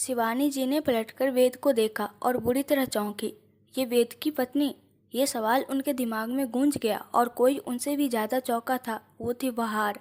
शिवानी जी ने पलटकर वेद को देखा और बुरी तरह चौंकी। ये वेद की पत्नी? ये सवाल उनके दिमाग में गूंज गया और कोई उनसे भी ज्यादा चौंका था, वो थी बहार।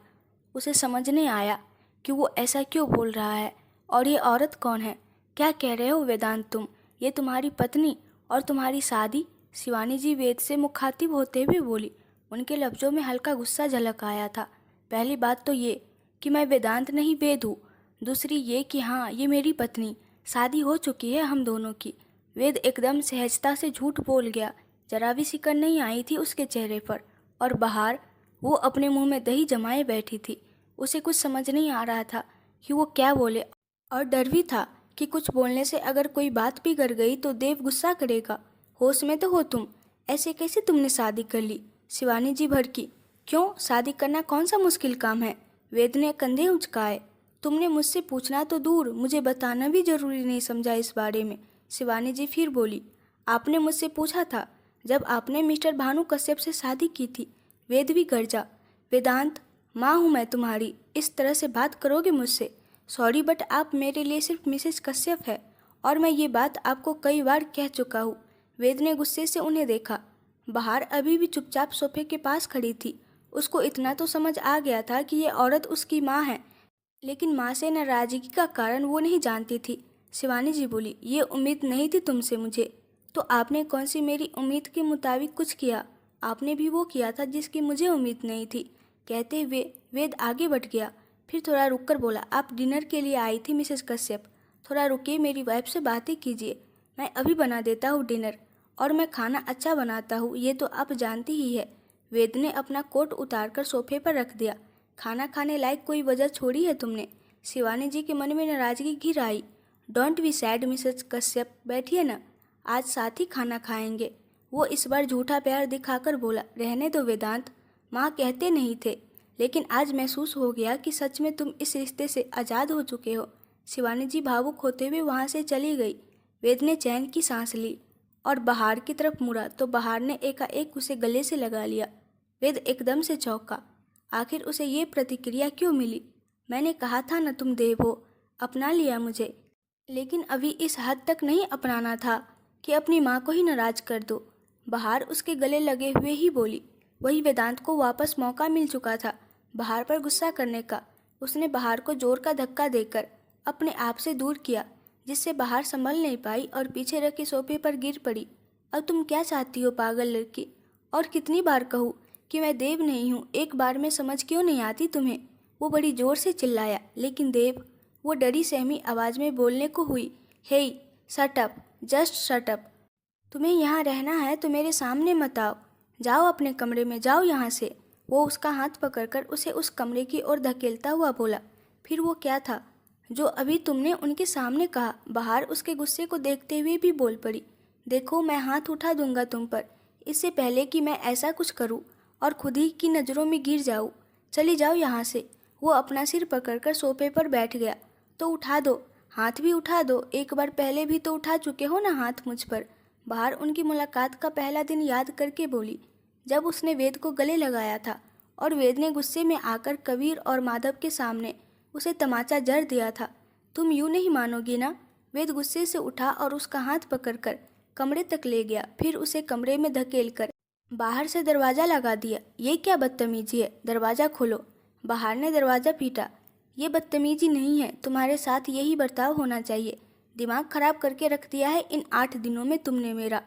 उसे समझ नहीं आया कि वो ऐसा क्यों बोल रहा है। और ये औरत कौन है? क्या कह रहे हो वेदांत तुम? ये तुम्हारी पत्नी और तुम्हारी शादी? शिवानी जी वेद से मुखातिब होते हुए बोली। उनके लफ्जों में हल्का गुस्सा झलक आया था। पहली बात तो ये कि मैं वेदांत नहीं वेद हूँ। दूसरी ये कि हाँ, ये मेरी पत्नी, शादी हो चुकी है हम दोनों की। वेद एकदम सहजता से झूठ बोल गया। जरा भी सिकन नहीं आई थी उसके चेहरे पर। और बहार, वो अपने मुंह में दही जमाए बैठी थी। उसे कुछ समझ नहीं आ रहा था कि वो क्या बोले, और डर भी था कि कुछ बोलने से अगर कोई बात बिगड़ गई तो देव गुस्सा करेगा। होश में तो हो तुम? ऐसे कैसे तुमने शादी कर ली? शिवानी जी भड़की। क्यों, शादी करना कौन सा मुश्किल काम है? वेद ने कंधे उचकाए। तुमने मुझसे पूछना तो दूर, मुझे बताना भी जरूरी नहीं समझा इस बारे में। शिवानी जी फिर बोली। आपने मुझसे पूछा था जब आपने मिस्टर भानु कश्यप से शादी की थी। वेद भी गरजा। वेदांत, माँ हूँ मैं तुम्हारी, इस तरह से बात करोगे मुझसे? सॉरी बट आप मेरे लिए सिर्फ मिसेस कश्यप है, और मैं ये बात आपको कई बार कह चुका हूँ। वेद ने गुस्से से उन्हें देखा। बहार अभी भी चुपचाप सोफे के पास खड़ी थी। उसको इतना तो समझ आ गया था कि ये औरत उसकी माँ है, लेकिन माँ से नाराजगी का कारण वो नहीं जानती थी। शिवानी जी बोली, ये उम्मीद नहीं थी तुमसे मुझे। तो आपने कौन सी मेरी उम्मीद के मुताबिक कुछ किया? आपने भी वो किया था जिसकी मुझे उम्मीद नहीं थी। कहते हुए वेद आगे बढ़ गया। फिर थोड़ा रुककर बोला, आप डिनर के लिए आई थी मिसेस कश्यप? थोड़ा रुकिए, मेरी वाइफ से बातें कीजिए। मैं अभी बना देता हूँ डिनर, और मैं खाना अच्छा बनाता हूँ, ये तो आप जानती ही है। वेद ने अपना कोट उतारकर सोफे पर रख दिया। खाना खाने लायक कोई वजह छोड़ी है तुमने? शिवानी जी के मन में नाराजगी घिर आई। Don't be sad Mrs Kashyap, बैठिए ना, आज साथ ही खाना खाएंगे। वो इस बार झूठा प्यार दिखाकर बोला, रहने दो वेदांत, माँ कहते नहीं थे, लेकिन आज महसूस हो गया कि सच में तुम इस रिश्ते से आज़ाद हो चुके हो। शिवानी जी भावुक होते हुए वहाँ से चली गई। वेद ने चैन की सांस ली और बहार की तरफ मुड़ा तो बहार ने एकाएक उसे गले से लगा लिया। वेद एकदम से चौंका। आखिर उसे ये प्रतिक्रिया क्यों मिली? मैंने कहा था न तुम देव हो, अपना लिया मुझे। लेकिन अभी इस हद तक नहीं अपनाना था कि अपनी माँ को ही नाराज कर दो। बहार उसके गले लगे हुए ही बोली। वही वेदांत को वापस मौका मिल चुका था बहार पर गुस्सा करने का। उसने बहार को जोर का धक्का देकर अपने आप से दूर किया, जिससे बहार संभल नहीं पाई और पीछे रखे सोफे पर गिर पड़ी। अब तुम क्या चाहती हो पागल लड़की? और कितनी बार कहूँ कि मैं देव नहीं हूँ, एक बार में समझ क्यों नहीं आती तुम्हें? वो बड़ी जोर से चिल्लाया। लेकिन देव, वो डरी सहमी आवाज में बोलने को हुई। Hey, shut up, just shut up. तुम्हें यहाँ रहना है तो मेरे सामने मत आओ। जाओ अपने कमरे में, जाओ यहाँ से। वो उसका हाथ पकड़कर उसे उस कमरे की ओर धकेलता हुआ बोला। फिर वो क्या था जो अभी तुमने उनके सामने कहा? बहार उसके गुस्से को देखते हुए भी बोल पड़ी। देखो, मैं हाथ उठा दूंगा तुम पर, इससे पहले कि मैं ऐसा कुछ करूं और खुद ही की नज़रों में गिर जाऊं। चली जाओ यहाँ से। वो अपना सिर पकड़कर सोफे पर बैठ गया। तो उठा दो, हाथ भी उठा दो, एक बार पहले भी तो उठा चुके हो ना हाथ मुझ पर। बाहर उनकी मुलाकात का पहला दिन याद करके बोली, जब उसने वेद को गले लगाया था और वेद ने गुस्से में आकर कबीर और माधव के सामने उसे तमाचा जड़ दिया था। तुम यूं नहीं मानोगी ना? वेद गुस्से से उठा और उसका हाथ पकड़कर कमरे तक ले गया, फिर उसे कमरे में धकेलकर बाहर से दरवाजा लगा दिया। ये क्या बदतमीजी है, दरवाजा खोलो। बाहर ने दरवाजा पीटा। ये बदतमीजी नहीं है, तुम्हारे साथ यही बर्ताव होना चाहिए। दिमाग खराब करके रख दिया है इन 8 दिनों में तुमने मेरा।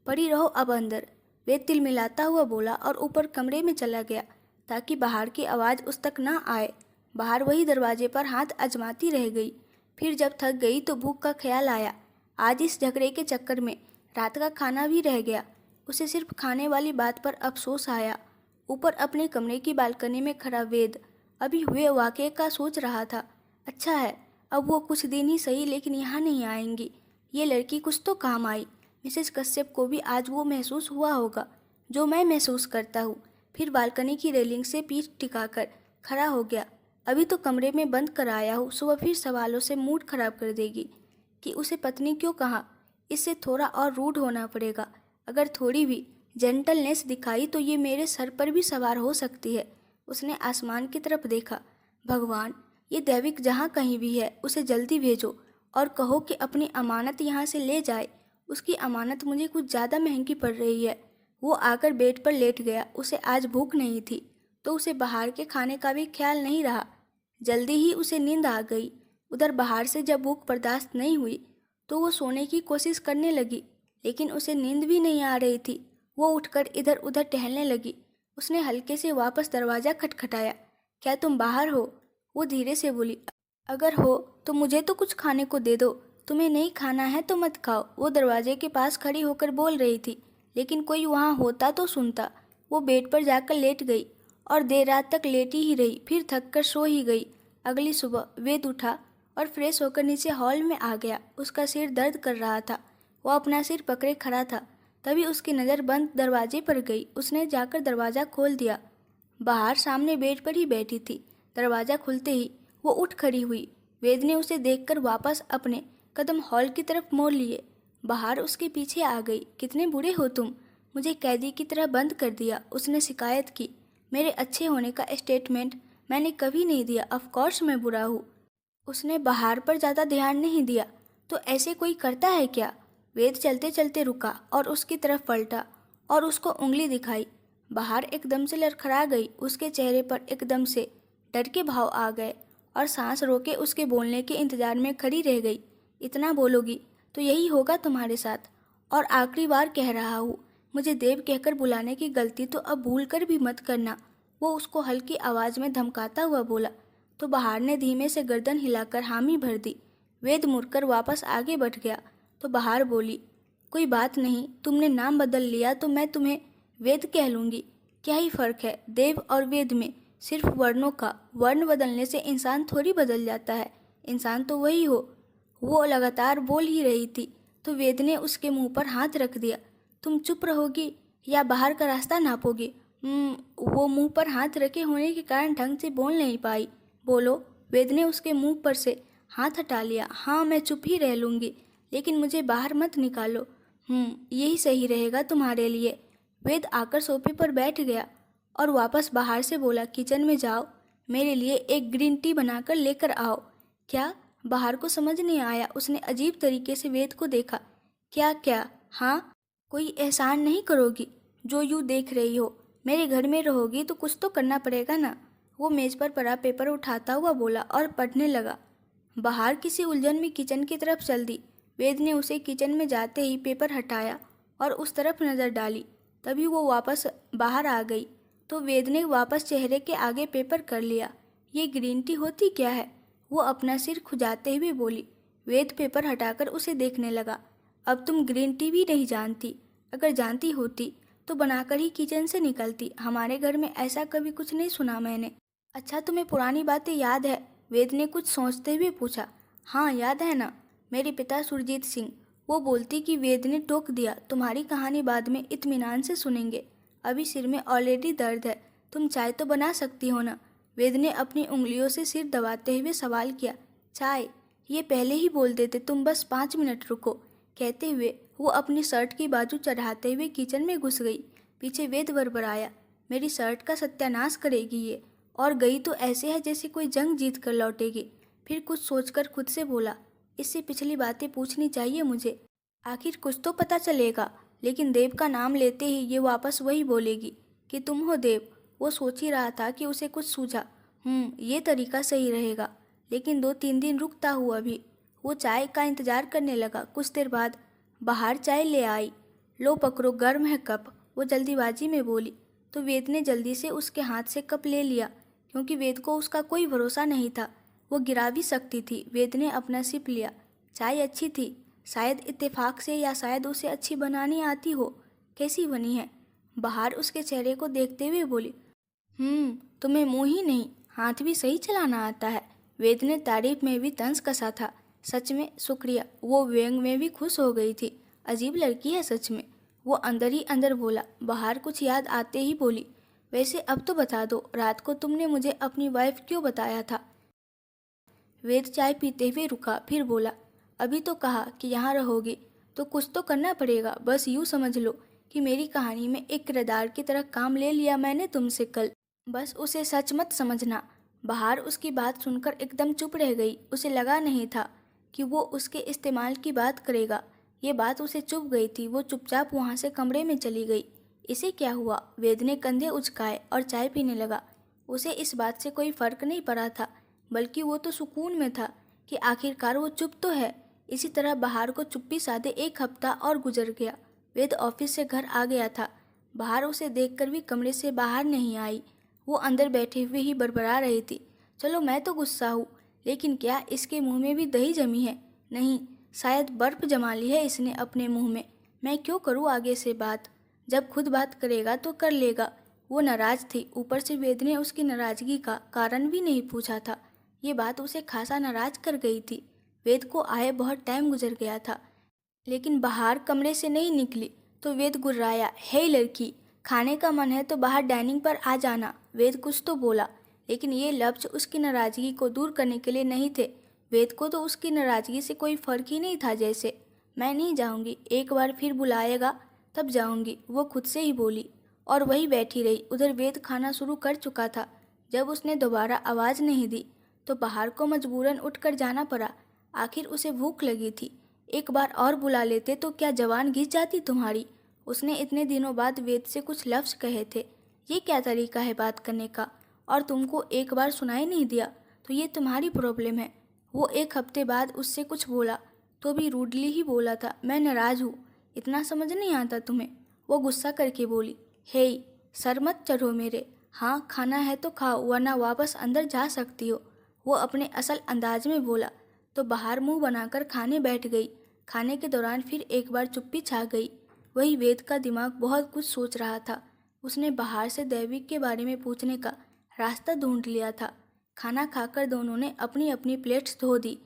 पड़ी रहो अब अंदर। वेद तिलमिलाता हुआ बोला और ऊपर कमरे में चला गया ताकि बाहर की आवाज़ उस तक ना आए। बाहर वही दरवाजे पर हाथ आजमाती रह गई। फिर जब थक गई तो भूख का ख्याल आया। आज इस झगड़े के चक्कर में रात का खाना भी रह गया। उसे सिर्फ खाने वाली बात पर अफसोस आया। ऊपर अपने कमरे की बालकनी में खड़ा वेद अभी हुए वाक़ये का सोच रहा था। अच्छा है, अब वो कुछ दिन ही सही लेकिन यहाँ नहीं आएंगी। ये लड़की कुछ तो काम आई। मिसेस कश्यप को भी आज वो महसूस हुआ होगा जो मैं महसूस करता हूँ। फिर बालकनी की रेलिंग से पीठ टिकाकर खड़ा हो गया। अभी तो कमरे में बंद कर आया हूँ, सुबह फिर सवालों से मूड खराब कर देगी कि उसे पत्नी क्यों कहा। इससे थोड़ा और रूड होना पड़ेगा। अगर थोड़ी भी जेंटलनेस दिखाई तो ये मेरे सर पर भी सवार हो सकती है। उसने आसमान की तरफ देखा। भगवान, ये दैविक जहाँ कहीं भी है उसे जल्दी भेजो और कहो कि अपनी अमानत यहाँ से ले जाए। उसकी अमानत मुझे कुछ ज़्यादा महंगी पड़ रही है। वो आकर बेड पर लेट गया। उसे आज भूख नहीं थी तो उसे बाहर के खाने का भी ख्याल नहीं रहा। जल्दी ही उसे नींद आ गई। उधर बाहर से जब भूख बर्दाश्त नहीं हुई तो वो सोने की कोशिश करने लगी, लेकिन उसे नींद भी नहीं आ रही थी। वो उठकर इधर उधर टहलने लगी। उसने हल्के से वापस दरवाज़ा खटखटाया। क्या तुम बाहर हो? वो धीरे से बोली। अगर हो तो मुझे तो कुछ खाने को दे दो। तुम्हें नहीं खाना है तो मत खाओ। वो दरवाजे के पास खड़ी होकर बोल रही थी, लेकिन कोई वहाँ होता तो सुनता। वो बेड पर जाकर लेट गई और देर रात तक लेटी ही रही, फिर थक कर सो ही गई। अगली सुबह वेद उठा और फ्रेश होकर नीचे हॉल में आ गया। उसका सिर दर्द कर रहा था। वो अपना सिर पकड़े खड़ा था। तभी उसकी नज़र बंद दरवाजे पर गई। उसने जाकर दरवाज़ा खोल दिया। बाहर सामने बेड पर ही बैठी थी। दरवाज़ा खुलते ही वो उठ खड़ी हुई। वेद ने उसे देखकर वापस अपने कदम हॉल की तरफ मोड़ लिए। बाहर उसके पीछे आ गई। कितने बुरे हो तुम, मुझे कैदी की तरह बंद कर दिया। उसने शिकायत की। मेरे अच्छे होने का स्टेटमेंट मैंने कभी नहीं दिया। ऑफ कोर्स मैं बुरा हूँ। उसने बाहर पर ज़्यादा ध्यान नहीं दिया। तो ऐसे कोई करता है क्या? वेद चलते चलते रुका और उसकी तरफ पलटा और उसको उंगली दिखाई। बाहर एकदम से लड़खड़ा गई। उसके चेहरे पर एकदम से डर के भाव आ गए और सांस रोके उसके बोलने के इंतजार में खड़ी रह गई। इतना बोलोगी तो यही होगा तुम्हारे साथ। और आखिरी बार कह रहा हूँ, मुझे देव कहकर बुलाने की गलती तो अब भूल कर भी मत करना। वो उसको हल्की आवाज़ में धमकाता हुआ बोला। तो बाहर ने धीमे से गर्दन हिलाकर हामी भर दी। वेद मुड़कर वापस आगे बढ़ गया तो बाहर बोली, कोई बात नहीं, तुमने नाम बदल लिया तो मैं तुम्हें वेद कह लूँगी। क्या ही फ़र्क है देव और वेद में? सिर्फ वर्णों का। वर्ण बदलने से इंसान थोड़ी बदल जाता है। इंसान तो वही हो। वो लगातार बोल ही रही थी तो वेद ने उसके मुंह पर हाथ रख दिया। तुम चुप रहोगी या बाहर का रास्ता नापोगी? वो मुंह पर हाथ रखे होने के कारण ढंग से बोल नहीं पाई। बोलो। वेद ने उसके मुंह पर से हाथ हटा लिया। हाँ, मैं चुप ही रह लूँगी, लेकिन मुझे बाहर मत निकालो। यही सही रहेगा तुम्हारे लिए। वेद आकर सोफे पर बैठ गया और वापस बाहर से बोला, किचन में जाओ, मेरे लिए एक ग्रीन टी बनाकर लेकर आओ। क्या? बाहर को समझ नहीं आया। उसने अजीब तरीके से वेद को देखा। क्या क्या? हाँ, कोई एहसान नहीं करोगी? जो यूँ देख रही हो, मेरे घर में रहोगी तो कुछ तो करना पड़ेगा ना। वो मेज़ पर पड़ा पेपर उठाता हुआ बोला और पढ़ने लगा। बाहर किसी उलझन में किचन की तरफ चल दी। वेद ने उसे किचन में जाते ही पेपर हटाया और उस तरफ नज़र डाली। तभी वो वापस बाहर आ गई तो वेद ने वापस चेहरे के आगे पेपर कर लिया। ये ग्रीन टी होती क्या है? वो अपना सिर खुजाते हुए बोली। वेद पेपर हटाकर उसे देखने लगा। अब तुम ग्रीन टी भी नहीं जानती? अगर जानती होती तो बनाकर ही किचन से निकलती। हमारे घर में ऐसा कभी कुछ नहीं सुना मैंने। अच्छा, तुम्हें पुरानी बातें याद है? वेद ने कुछ सोचते हुए पूछा। हाँ, याद है ना, मेरे पिता सुरजीत सिंह। वो बोलती कि वेद ने टोक दिया, तुम्हारी कहानी बाद में इत्मीनान से सुनेंगे, अभी सिर में ऑलरेडी दर्द है। तुम चाय तो बना सकती हो ना? वेद ने अपनी उंगलियों से सिर दबाते हुए सवाल किया। चाय? ये पहले ही बोल देते, तुम बस 5 मिनट रुको। कहते हुए वो अपनी शर्ट की बाजू चढ़ाते हुए किचन में घुस गई। पीछे वेद बड़बड़ाया, मेरी शर्ट का सत्यानाश करेगी ये, और गई तो ऐसे है जैसे कोई जंग जीत कर लौटेगी। फिर कुछ सोचकर खुद से बोला, इससे पिछली बातें पूछनी चाहिए मुझे, आखिर कुछ तो पता चलेगा। लेकिन देव का नाम लेते ही ये वापस वही बोलेगी कि तुम हो देव। वो सोच ही रहा था कि उसे कुछ सूझा। ये तरीका सही रहेगा। लेकिन 2-3 दिन रुकता हुआ भी वो चाय का इंतज़ार करने लगा। कुछ देर बाद बाहर चाय ले आई। लो पकड़ो, गर्म है कप, वो जल्दीबाजी में बोली। तो वेद ने जल्दी से उसके हाथ से कप ले लिया, क्योंकि वेद को उसका कोई भरोसा नहीं था। वो गिरा भी सकती थी। वेद ने अपना सिप लिया। चाय अच्छी थी, शायद इत्तेफाक से, या शायद उसे अच्छी बनानी आती हो। कैसी बनी है? बाहर उसके चेहरे को देखते हुए बोली। तुम्हें मुँह ही नहीं, हाथ भी सही चलाना आता है। वेद ने तारीफ में भी तंज कसा था। सच में शुक्रिया। वो व्यंग में भी खुश हो गई थी। अजीब लड़की है सच में, वो अंदर ही अंदर बोला। बाहर कुछ याद आते ही बोली, वैसे अब तो बता दो, रात को तुमने मुझे अपनी वाइफ क्यों बताया था? वेद चाय पीते हुए रुका, फिर बोला, अभी तो कहा कि यहाँ रहोगे तो कुछ तो करना पड़ेगा। बस यूँ समझ लो कि मेरी कहानी में एक किरदार की तरह काम ले लिया मैंने तुमसे कल। बस उसे सच मत समझना। बाहर उसकी बात सुनकर एकदम चुप रह गई। उसे लगा नहीं था कि वो उसके इस्तेमाल की बात करेगा। ये बात उसे चुभ गई थी। वो चुपचाप वहाँ से कमरे में चली गई। इसे क्या हुआ? वेद ने कंधे उचकाए और चाय पीने लगा। उसे इस बात से कोई फर्क नहीं पड़ा था, बल्कि वो तो सुकून में था कि आखिरकार वो चुप तो है। इसी तरह बहार को चुप्पी साधे एक हफ्ता और गुजर गया। वेद ऑफिस से घर आ गया था। बहार उसे देखकर भी कमरे से बाहर नहीं आई। वो अंदर बैठे हुए ही बड़बड़ा रही थी, चलो मैं तो गुस्सा हूँ, लेकिन क्या इसके मुंह में भी दही जमी है? नहीं, शायद बर्फ जमा ली है इसने अपने मुंह में। मैं क्यों करूँ आगे से बात? जब खुद बात करेगा तो कर लेगा। वो नाराज थी। ऊपर से वेद ने उसकी नाराजगी का कारण भी नहीं पूछा था। ये बात उसे खासा नाराज कर गई थी। वेद को आए बहुत टाइम गुजर गया था, लेकिन बाहर कमरे से नहीं निकली तो वेद गुर्राया, हे लड़की, खाने का मन है तो बाहर डाइनिंग पर आ जाना। वेद कुछ तो बोला, लेकिन ये लफ्ज उसकी नाराजगी को दूर करने के लिए नहीं थे। वेद को तो उसकी नाराजगी से कोई फर्क ही नहीं था। जैसे, मैं नहीं जाऊंगी, एक बार फिर बुलाएगा तब जाऊंगी, वो खुद से ही बोली और वही बैठी रही। उधर वेद खाना शुरू कर चुका था। जब उसने दोबारा आवाज़ नहीं दी तो बाहर को मजबूरन उठकर जाना पड़ा। आखिर उसे भूख लगी थी। एक बार और बुला लेते तो क्या जवान घिस जाती तुम्हारी? उसने इतने दिनों बाद वेद से कुछ लफ्ज़ कहे थे। ये क्या तरीका है बात करने का? और तुमको एक बार सुनाई नहीं दिया तो ये तुम्हारी प्रॉब्लम है। वो एक हफ्ते बाद उससे कुछ बोला तो भी रूडली ही बोला था, मैं नाराज़ हूँ, इतना समझ नहीं आता तुम्हें? वो गुस्सा करके बोली, हे, सर मत चढ़ो मेरे। हाँ, खाना है तो खाओ, वरना वापस अंदर जा सकती हो। वो अपने असल अंदाज में बोला तो बाहर मुंह बनाकर खाने बैठ गई। खाने के दौरान फिर एक बार चुप्पी छा गई। वही वेद का दिमाग बहुत कुछ सोच रहा था। उसने बाहर से दैविक के बारे में पूछने का रास्ता ढूंढ लिया था। खाना खाकर दोनों ने अपनी अपनी प्लेट्स धो दी।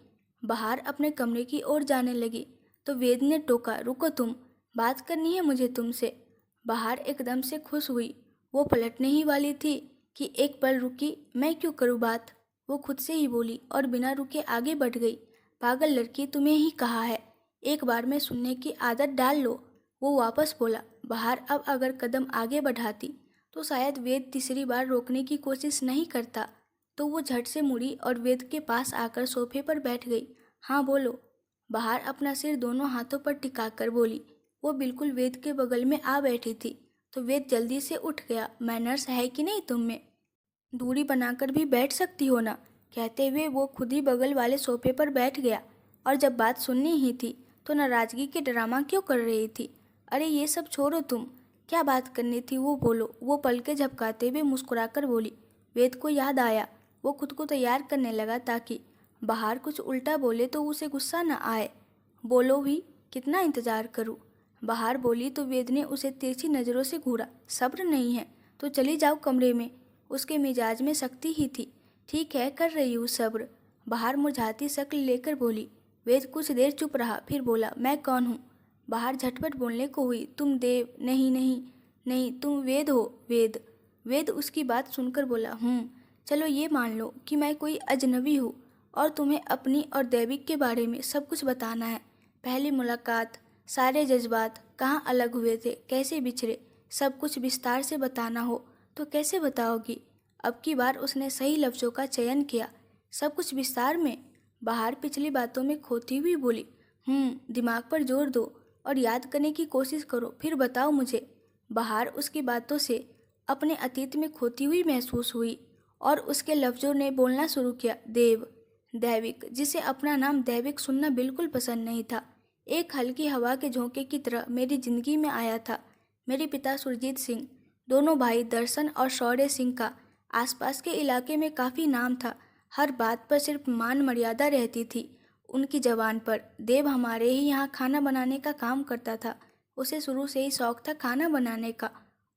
बाहर अपने कमरे की ओर जाने लगी तो वेद ने टोका, रुको तुम, बात करनी है मुझे तुमसे। बाहर एकदम से खुश हुई। वो पलटने ही वाली थी कि एक पल रुकी, मैं क्यों करूँ बात? वो खुद से ही बोली और बिना रुके आगे बढ़ गई। पागल लड़की, तुम्हें ही कहा है, एक बार में सुनने की आदत डाल लो। वो वापस बोला। बाहर अब अगर कदम आगे बढ़ाती तो शायद वेद तीसरी बार रोकने की कोशिश नहीं करता। तो वो झट से मुड़ी और वेद के पास आकर सोफे पर बैठ गई। हाँ बोलो। बाहर अपना सिर दोनों हाथों पर टिकाकर बोली। वो बिल्कुल वेद के बगल में आ बैठी थी तो वेद जल्दी से उठ गया। मैनर्स है कि नहीं तुम में? दूरी बनाकर भी बैठ सकती हो ना? कहते हुए वो खुद ही बगल वाले सोफे पर बैठ गया। और जब बात सुननी ही थी तो नाराजगी के ड्रामा क्यों कर रही थी? अरे ये सब छोड़ो, तुम क्या बात करनी थी वो बोलो। वो पलके झपकाते हुए मुस्कुराकर बोली। वेद को याद आया। वो खुद को तैयार करने लगा ताकि बाहर कुछ उल्टा बोले तो उसे गुस्सा न आए। बोलो भी, कितना इंतजार करूं? बाहर बोली तो वेद ने उसे तिरछी नज़रों से घूरा। सब्र नहीं है तो चली जाओ कमरे में। उसके मिजाज में सख्ती ही थी। ठीक है, कर रही हूँ सब्र। बाहर मुरझाती शक्ल लेकर बोली। वेद कुछ देर चुप रहा, फिर बोला, मैं कौन हूँ? बाहर झटपट बोलने को हुई। तुम देव नहीं, नहीं नहीं, तुम वेद हो। वेद? वेद उसकी बात सुनकर बोला, चलो ये मान लो कि मैं कोई अजनबी हूँ और तुम्हें अपनी और दैविक के बारे में सब कुछ बताना है। पहली मुलाकात, सारे जज्बात, कहाँ अलग हुए थे, कैसे बिछड़े, सब कुछ विस्तार से बताना हो तो कैसे बताओगी? अब की बार उसने सही लफ्ज़ों का चयन किया। सब कुछ विस्तार में? बाहर पिछली बातों में खोती हुई बोली। दिमाग पर जोर दो और याद करने की कोशिश करो, फिर बताओ मुझे। बाहर उसकी बातों से अपने अतीत में खोती हुई महसूस हुई और उसके लफ्ज़ों ने बोलना शुरू किया। देव, दैविक, जिसे अपना नाम दैविक सुनना बिल्कुल पसंद नहीं था, एक हल्की हवा के झोंके की तरह मेरी जिंदगी में आया था। मेरे पिता सुरजीत सिंह, दोनों भाई दर्शन और शौर्य सिंह का आसपास के इलाके में काफ़ी नाम था। हर बात पर सिर्फ मान मर्यादा रहती थी उनकी जबान पर। देव हमारे ही यहाँ खाना बनाने का काम करता था। उसे शुरू से ही शौक था खाना बनाने का,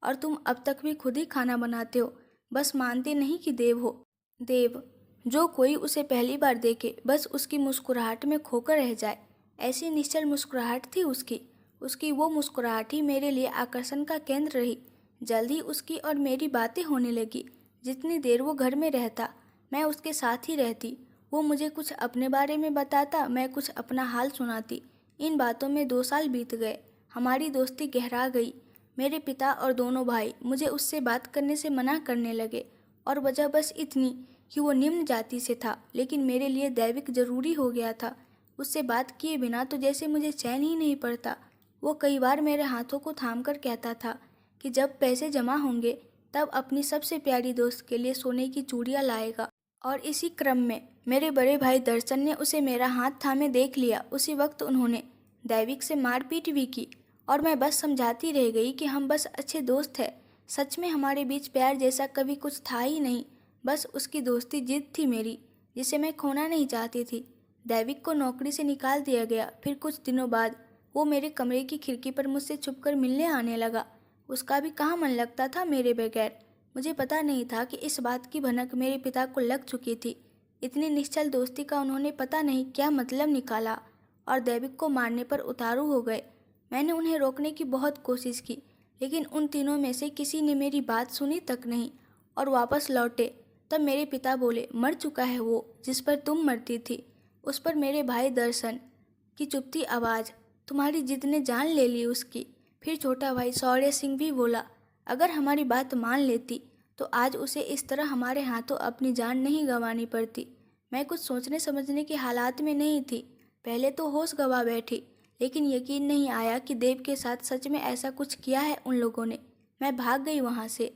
और तुम अब तक भी खुद ही खाना बनाते हो, बस मानते नहीं कि देव हो। देव, जो कोई उसे पहली बार देखे बस उसकी मुस्कुराहट में खोकर रह जाए, ऐसी निश्चल मुस्कुराहट थी उसकी। उसकी वो मुस्कुराहट ही मेरे लिए आकर्षण का केंद्र रही। जल्द ही उसकी और मेरी बातें होने लगी। जितनी देर वो घर में रहता मैं उसके साथ ही रहती। वो मुझे कुछ अपने बारे में बताता, मैं कुछ अपना हाल सुनाती। इन बातों में 2 साल बीत गए। हमारी दोस्ती गहरा गई। मेरे पिता और दोनों भाई मुझे उससे बात करने से मना करने लगे, और वजह बस इतनी कि वो निम्न जाति से था। लेकिन मेरे लिए दैविक जरूरी हो गया था। उससे बात किए बिना तो जैसे मुझे चैन ही नहीं पड़ता। वो कई बार मेरे हाथों को थाम कर कहता था कि जब पैसे जमा होंगे तब अपनी सबसे प्यारी दोस्त के लिए सोने की चूड़ियाँ लाएगा। और इसी क्रम में मेरे बड़े भाई दर्शन ने उसे मेरा हाथ थामे देख लिया। उसी वक्त उन्होंने दैविक से मारपीट भी की और मैं बस समझाती रह गई कि हम बस अच्छे दोस्त हैं। सच में हमारे बीच प्यार जैसा कभी कुछ था ही नहीं, बस उसकी दोस्ती जिद थी मेरी, जिसे मैं खोना नहीं चाहती थी। दैविक को नौकरी से निकाल दिया गया। फिर कुछ दिनों बाद वो मेरे कमरे की खिड़की पर मुझसे छुपकर मिलने आने लगा। उसका भी कहाँ मन लगता था मेरे बगैर। मुझे पता नहीं था कि इस बात की भनक मेरे पिता को लग चुकी थी। इतनी निश्चल दोस्ती का उन्होंने पता नहीं क्या मतलब निकाला और दैविक को मारने पर उतारू हो गए। मैंने उन्हें रोकने की बहुत कोशिश की, लेकिन उन तीनों में से किसी ने मेरी बात सुनी तक नहीं और वापस लौटे। तब मेरे पिता बोले, मर चुका है वो जिस पर तुम मरती थी। उस पर मेरे भाई दर्शन की चुपती आवाज़, तुम्हारी जिद ने जान ले ली उसकी। फिर छोटा भाई शौर्य सिंह भी बोला, अगर हमारी बात मान लेती तो आज उसे इस तरह हमारे हाथों अपनी जान नहीं गंवानी पड़ती। मैं कुछ सोचने समझने के हालात में नहीं थी। पहले तो होश गंवा बैठी, लेकिन यकीन नहीं आया कि देव के साथ सच में ऐसा कुछ किया है उन लोगों ने। मैं भाग गई वहाँ से,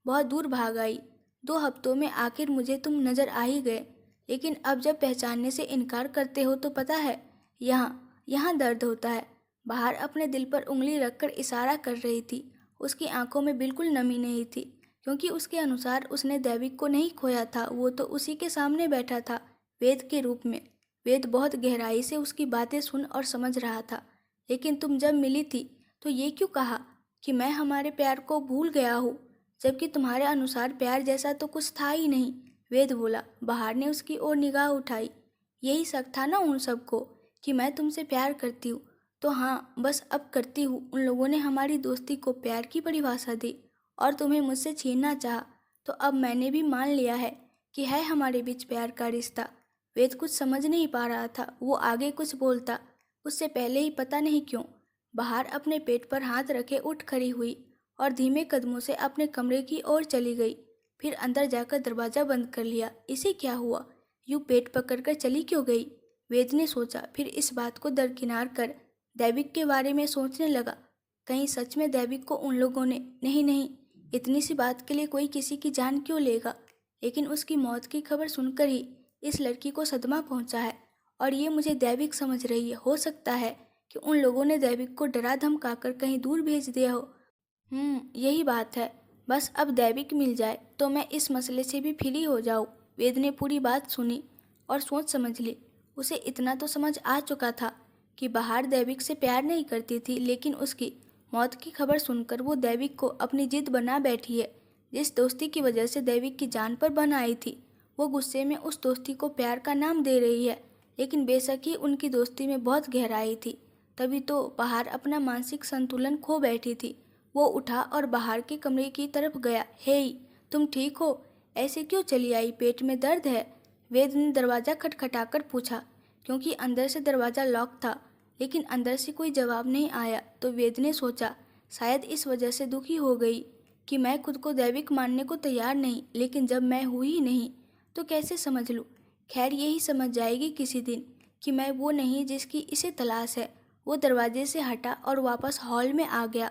बहुत दूर भाग आई। 2 हफ्तों में आखिर मुझे तुम नज़र आ ही गए, लेकिन अब जब पहचानने से इनकार करते हो तो पता है यहाँ दर्द होता है। बाहर अपने दिल पर उंगली रखकर इशारा कर रही थी। उसकी आंखों में बिल्कुल नमी नहीं थी, क्योंकि उसके अनुसार उसने दैविक को नहीं खोया था, वो तो उसी के सामने बैठा था वेद के रूप में। वेद बहुत गहराई से उसकी बातें सुन और समझ रहा था। लेकिन तुम जब मिली थी तो ये क्यों कहा कि मैं हमारे प्यार को भूल गया हूँ, जबकि तुम्हारे अनुसार प्यार जैसा तो कुछ था ही नहीं। वेद बोला। बाहर ने उसकी ओर निगाह उठाई। यही शक था ना उन सबको कि मैं तुमसे प्यार करती हूँ। तो हाँ, बस अब करती हूँ। उन लोगों ने हमारी दोस्ती को प्यार की परिभाषा दी और तुम्हें मुझसे छीनना चाहा, तो अब मैंने भी मान लिया है कि है हमारे बीच प्यार का रिश्ता। वेद कुछ समझ नहीं पा रहा था। वो आगे कुछ बोलता उससे पहले ही पता नहीं क्यों बाहर अपने पेट पर हाथ रखे उठ खड़ी हुई और धीमे कदमों से अपने कमरे की ओर चली गई। फिर अंदर जाकर दरवाज़ा बंद कर लिया। इसे क्या हुआ, यूँ पेट पकड़कर चली क्यों गई? वेद ने सोचा। फिर इस बात को दरकिनार कर दैविक के बारे में सोचने लगा। कहीं सच में दैविक को उन लोगों ने नहीं, इतनी सी बात के लिए कोई किसी की जान क्यों लेगा? लेकिन उसकी मौत की खबर सुनकर ही इस लड़की को सदमा पहुंचा है और ये मुझे दैविक समझ रही है। हो सकता है कि उन लोगों ने दैविक को डरा धमकाकर कहीं दूर भेज दिया हो। यही बात है। बस अब दैविक मिल जाए तो मैं इस मसले से भी फ्री हो जाऊँ। वेद ने पूरी बात सुनी और सोच समझ ली। उसे इतना तो समझ आ चुका था कि बाहर दैविक से प्यार नहीं करती थी, लेकिन उसकी मौत की खबर सुनकर वो दैविक को अपनी जिद बना बैठी है। जिस दोस्ती की वजह से दैविक की जान पर बन आई थी, वो गुस्से में उस दोस्ती को प्यार का नाम दे रही है। लेकिन बेशक ही उनकी दोस्ती में बहुत गहराई थी, तभी तो बाहर अपना मानसिक संतुलन खो बैठी थी। वो उठा और बाहर के कमरे की तरफ गया। हे, तुम ठीक हो? ऐसे क्यों चली आई? पेट में दर्द है? वेद ने दरवाज़ा खटखटाकर पूछा, क्योंकि अंदर से दरवाज़ा लॉक था। लेकिन अंदर से कोई जवाब नहीं आया तो वेद ने सोचा, शायद इस वजह से दुखी हो गई कि मैं खुद को दैविक मानने को तैयार नहीं। लेकिन जब मैं हुई ही नहीं तो कैसे समझ लूँ? खैर, यही समझ जाएगी किसी दिन कि मैं वो नहीं जिसकी इसे तलाश है। वो दरवाजे से हटा और वापस हॉल में आ गया।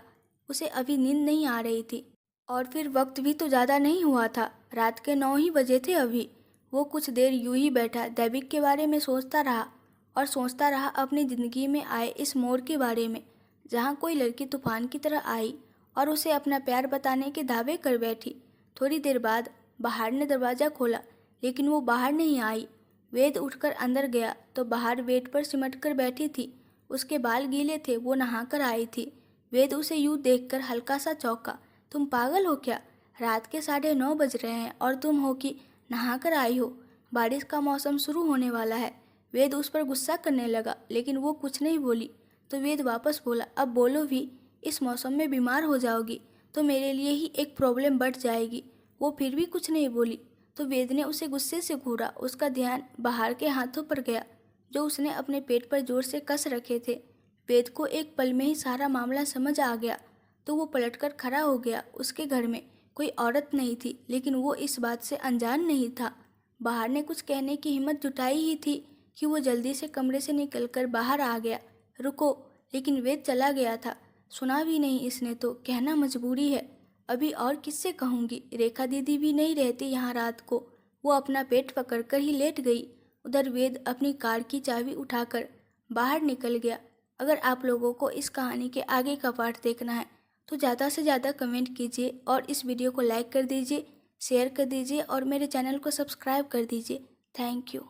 उसे अभी नींद नहीं आ रही थी और फिर वक्त भी तो ज़्यादा नहीं हुआ था। रात के 9 ही बजे थे अभी। वो कुछ देर यूं ही बैठा दैविक के बारे में सोचता रहा और सोचता रहा अपनी ज़िंदगी में आए इस मोड़ के बारे में, जहाँ कोई लड़की तूफान की तरह आई और उसे अपना प्यार बताने के दावे कर बैठी। थोड़ी देर बाद बाहर ने दरवाज़ा खोला, लेकिन वो बाहर नहीं आई। वेद उठकर अंदर गया तो बाहर बेड पर सिमट कर बैठी थी। उसके बाल गीले थे, वो नहाकर आई थी। वेद उसे यूँ देखकर हल्का सा चौंका। तुम पागल हो क्या? रात के 9:30 बज रहे हैं और तुम हो कि नहाकर आई हो? बारिश का मौसम शुरू होने वाला है। वेद उस पर गुस्सा करने लगा, लेकिन वो कुछ नहीं बोली। तो वेद वापस बोला, अब बोलो भी, इस मौसम में बीमार हो जाओगी तो मेरे लिए ही एक प्रॉब्लम बढ़ जाएगी। वो फिर भी कुछ नहीं बोली तो वेद ने उसे गुस्से से घूरा। उसका ध्यान बाहर के हाथों पर गया जो उसने अपने पेट पर जोर से कस रखे थे। वेद को एक पल में ही सारा मामला समझ आ गया तो वो पलटकर खड़ा हो गया। उसके घर में कोई औरत नहीं थी, लेकिन वो इस बात से अनजान नहीं था। बाहर ने कुछ कहने की हिम्मत जुटाई ही थी कि वो जल्दी से कमरे से निकलकर बाहर आ गया। रुको, लेकिन वेद चला गया था। सुना भी नहीं इसने तो, कहना मजबूरी है। अभी और किससे कहूँगी, रेखा दीदी भी नहीं रहती यहाँ रात को। वो अपना पेट पकड़कर ही लेट गई। उधर वेद अपनी कार की चाबी उठाकर बाहर निकल गया। अगर आप लोगों को इस कहानी के आगे का पार्ट देखना है तो ज़्यादा से ज़्यादा कमेंट कीजिए और इस वीडियो को लाइक कर दीजिए, शेयर कर दीजिए और मेरे चैनल को सब्सक्राइब कर दीजिए। Thank you.